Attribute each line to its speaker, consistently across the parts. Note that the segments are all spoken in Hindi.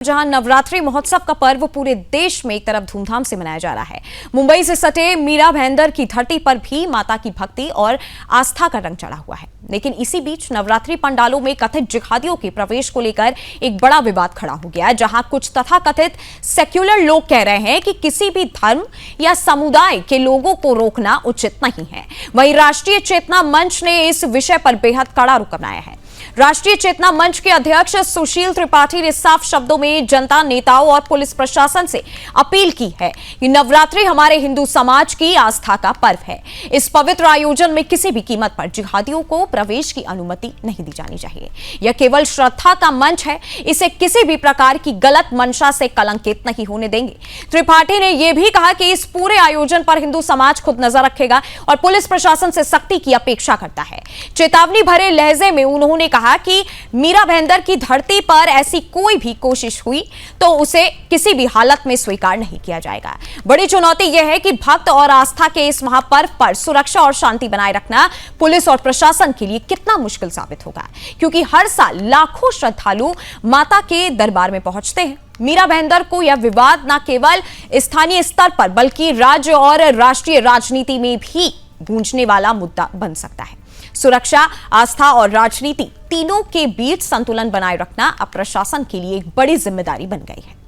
Speaker 1: जहां नवरात्रि महोत्सव का पर्व पूरे देश में एक तरफ धूमधाम से मनाया जा रहा है। मुंबई से सटे मीरा भाईंदर की धरती पर भी माता की भक्ति और आस्था का रंग चढ़ा हुआ है। लेकिन इसी बीच नवरात्रि पंडालों में कथित जिहादियों के प्रवेश को लेकर एक बड़ा विवाद खड़ा हो गया है, जहां कुछ तथाकथित सेक्युलर लोग कह रहे हैं कि किसी भी धर्म या समुदाय के लोगों को रोकना उचित नहीं है। वहीं राष्ट्रीय चेतना मंच ने इस विषय पर बेहद कड़ा रुख अपनाया है। राष्ट्रीय चेतना मंच के अध्यक्ष सुशील त्रिपाठी ने साफ शब्दों में जनता, नेताओं और पुलिस प्रशासन से अपील की है कि नवरात्रि हमारे हिंदू समाज की आस्था का पर्व है। इस पवित्र आयोजन में किसी भी कीमत पर जिहादियों को प्रवेश की अनुमति नहीं दी जानी चाहिए। यह केवल श्रद्धा का मंच है, इसे किसी भी प्रकार की गलत मंशा से कलंकित नहीं होने देंगे। त्रिपाठी ने यह भी कहा कि इस पूरे आयोजन पर हिंदू समाज खुद नजर रखेगा और पुलिस प्रशासन से सख्ती की अपेक्षा करता है। चेतावनी भरे लहजे में उन्होंने कहा कि मीरा भाईंदर की धरती पर ऐसी कोई भी कोशिश हुई तो उसे किसी भी हालत में स्वीकार नहीं किया जाएगा। बड़ी चुनौती यह है कि भक्त और आस्था के इस महापर्व पर सुरक्षा और शांति बनाए रखना पुलिस और प्रशासन के लिए कितना मुश्किल साबित होगा, क्योंकि हर साल लाखों श्रद्धालु माता के दरबार में पहुंचते हैं। मीरा भाईंदर को यह विवाद न केवल स्थानीय स्तर पर बल्कि राज्य और राष्ट्रीय राजनीति में भी गूंजने वाला मुद्दा बन सकता है। सुरक्षा, आस्था और राजनीति तीनों के बीच संतुलन बनाए रखना अब प्रशासन के लिए एक बड़ी जिम्मेदारी बन गई है।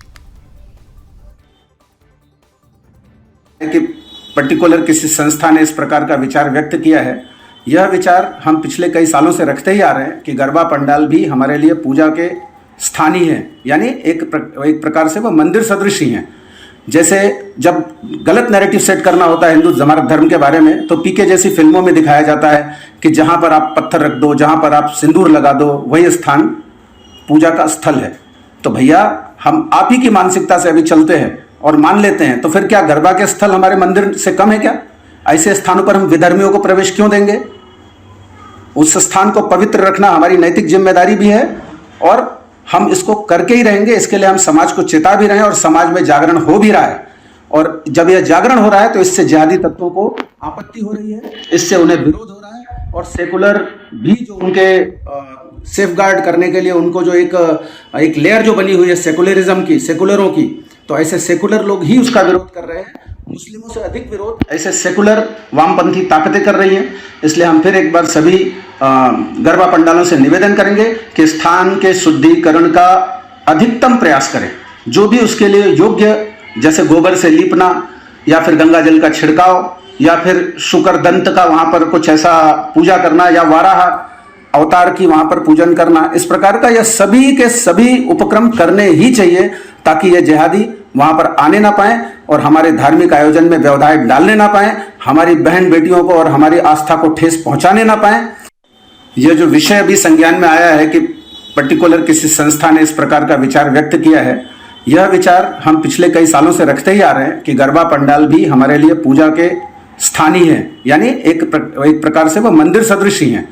Speaker 2: कि पर्टिकुलर किसी संस्था ने इस प्रकार का विचार व्यक्त किया है, यह विचार हम पिछले कई सालों से रखते ही आ रहे हैं कि गरबा पंडाल भी हमारे लिए पूजा के स्थान ही है, यानी एक प्रकार से वो मंदिर सदृश ही हैं। जैसे जब गलत नैरेटिव सेट करना होता है हिंदू हमारे धर्म के बारे में, तो पीके जैसी फिल्मों में दिखाया जाता है कि जहां पर आप पत्थर रख दो, जहां पर आप सिंदूर लगा दो, वही स्थान पूजा का स्थल है। तो भैया, हम आप ही की मानसिकता से अभी चलते हैं और मान लेते हैं, तो फिर क्या गरबा के स्थल हमारे मंदिर से कम है क्या? ऐसे स्थानों पर हम विधर्मियों को प्रवेश क्यों देंगे? उस स्थान को पवित्र रखना हमारी नैतिक जिम्मेदारी भी है और हम इसको करके ही रहेंगे। इसके लिए हम समाज को चेता भी रहे हैं और समाज में जागरण हो भी रहा है। और जब यह जागरण हो रहा है तो इससे जिहादी तत्वों को आपत्ति हो रही है, इससे उन्हें विरोध हो रहा है। और सेकुलर भी जो उनके सेफगार्ड करने के लिए उनको जो एक लेयर जो बनी हुई है सेकुलरिज्म की, सेकुलरों की, तो ऐसे सेकुलर लोग ही उसका विरोध कर रहे हैं। मुस्लिमों से अधिक विरोध ऐसे सेकुलर वामपंथी ताकतें कर रही हैं। इसलिए हम फिर एक बार सभी गरबा पंडालों से निवेदन करेंगे कि स्थान के शुद्धिकरण का अधिकतम प्रयास करें, जो भी उसके लिए योग्य, जैसे गोबर से लीपना या फिर गंगा जल का छिड़काव या फिर शुकर दंत का वहां पर कुछ ऐसा पूजा करना या वाराह अवतार की वहां पर पूजन करना, इस प्रकार का यह सभी के सभी उपक्रम करने ही चाहिए, ताकि यह जिहादी वहां पर आने ना पाए और हमारे धार्मिक आयोजन में व्यवधाय डालने ना पाए, हमारी बहन बेटियों को और हमारी आस्था को ठेस पहुंचाने ना पाए। यह जो विषय अभी संज्ञान में आया है कि पर्टिकुलर किसी संस्था ने इस प्रकार का विचार व्यक्त किया है, यह विचार हम पिछले कई सालों से रखते ही आ रहे हैं कि गरबा पंडाल भी हमारे लिए पूजा के स्थान ही है, यानी एक प्रकार से वो मंदिर सदृश ही हैं।